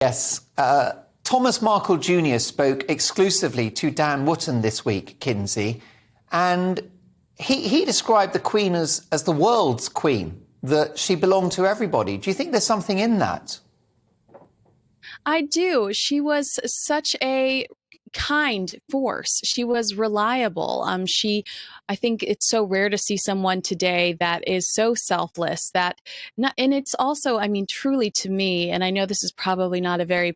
Yes. Thomas Markle Jr. spoke exclusively to Dan Wootton this week, Kinsey, and he described the Queen as the world's Queen, that she belonged to everybody. Do you think there's something in that? I do. She was such a kind force. She was reliable. I think it's so rare to see someone today that is so selfless and it's also, I mean, truly to me, and I know this is probably not a very,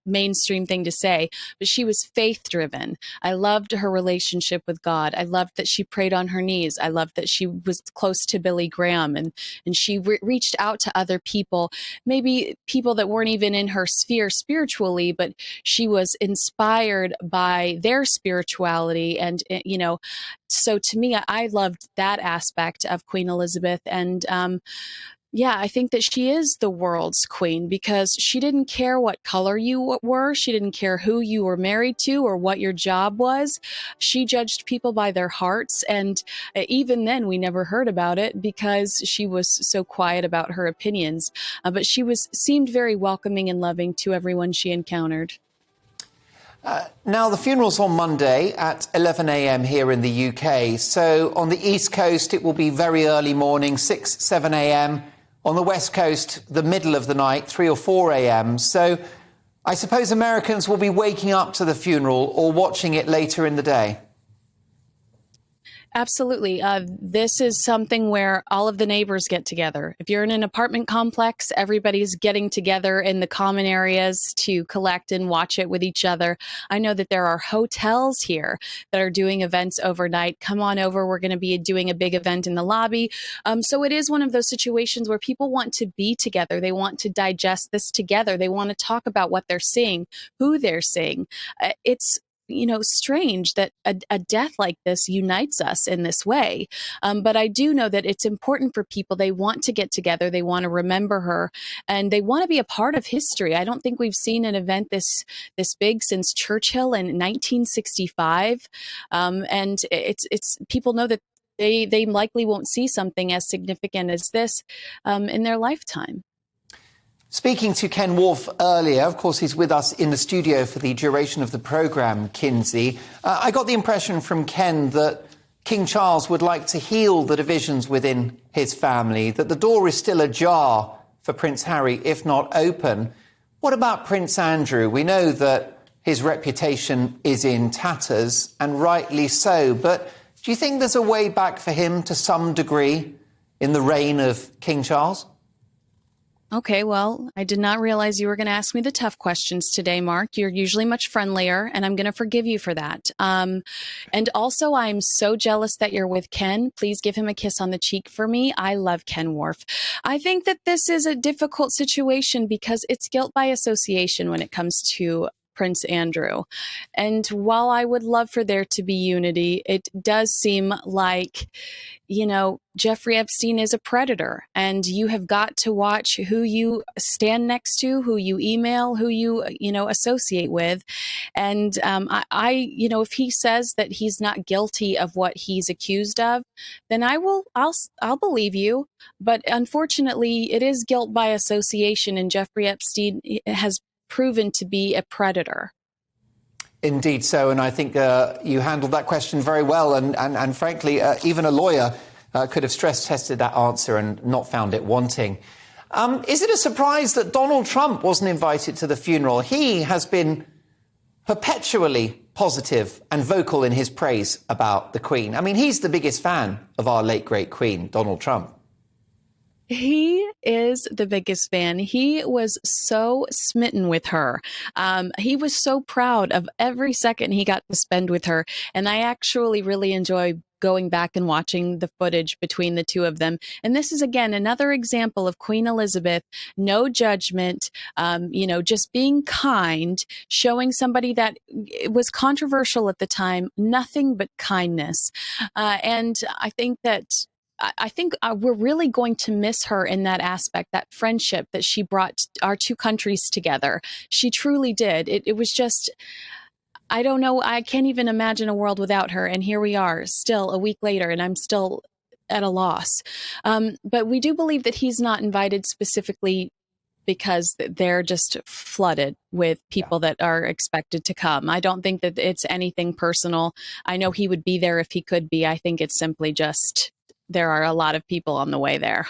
mainstream thing to say, but she was faith driven. I loved her relationship with God. I loved that she prayed on her knees. I loved that she was close to Billy Graham and she reached out to other people, maybe people that weren't even in her sphere spiritually, but she was inspired by their spirituality. And, so to me, I loved that aspect of Queen Elizabeth. And, yeah, I think that she is the world's queen because she didn't care what color you were. She didn't care who you were married to or what your job was. She judged people by their hearts. And even then, we never heard about it because she was so quiet about her opinions. But she seemed very welcoming and loving to everyone she encountered. Now, the funeral's on Monday at 11 a.m. here in the UK. So on the East Coast, it will be very early morning, 6, 7 a.m. On the West Coast, the middle of the night, 3 or 4 a.m. So I suppose Americans will be waking up to the funeral or watching it later in the day. Absolutely. This is something where all of the neighbors get together. If you're in an apartment complex, everybody's getting together in the common areas to collect and watch it with each other. I know that there are hotels here that are doing events overnight. Come on over. We're going to be doing a big event in the lobby. So it is one of those situations where people want to be together. They want to digest this together. They want to talk about what they're seeing, who they're seeing. It's strange that a death like this unites us in this way. But I do know that it's important for people. They want to get together. They want to remember her and they want to be a part of history. I don't think we've seen an event this big since Churchill in 1965. And it's people know that they likely won't see something as significant as this in their lifetime. Speaking to Ken Wolfe earlier, of course, he's with us in the studio for the duration of the programme, Kinsey. I got the impression from Ken that King Charles would like to heal the divisions within his family, that the door is still ajar for Prince Harry, if not open. What about Prince Andrew? We know that his reputation is in tatters, and rightly so. But do you think there's a way back for him to some degree in the reign of King Charles? Okay, well, I did not realize you were going to ask me the tough questions today, Mark. You're usually much friendlier, and I'm going to forgive you for that. And also, I'm so jealous that you're with Ken. Please give him a kiss on the cheek for me. I love Ken Wolfe. I think that this is a difficult situation because it's guilt by association when it comes to Prince Andrew. And while I would love for there to be unity, it does seem like, Jeffrey Epstein is a predator and you have got to watch who you stand next to, who you email, who you, associate with. And if he says that he's not guilty of what he's accused of, then I'll believe you. But unfortunately, it is guilt by association, and Jeffrey Epstein has proven to be a predator. Indeed so, and I think you handled that question very well, and frankly, even a lawyer could have stress-tested that answer and not found it wanting. Is it a surprise that Donald Trump wasn't invited to the funeral? He has been perpetually positive and vocal in his praise about the Queen. I mean, he's the biggest fan of our late, great Queen, Donald Trump. He is the biggest fan. He was so smitten with her. He was so proud of every second he got to spend with her. And I actually really enjoy going back and watching the footage between the two of them. And this is, again, another example of Queen Elizabeth, no judgment, just being kind, showing somebody that was controversial at the time, nothing but kindness. And I think we're really going to miss her in that aspect, that friendship that she brought our two countries together. She truly did. It was just, I don't know. I can't even imagine a world without her. And here we are still a week later, and I'm still at a loss. But we do believe that he's not invited specifically because they're just flooded with people that are expected to come. I don't think that it's anything personal. I know he would be there if he could be. I think it's simply just there are a lot of people on the way there.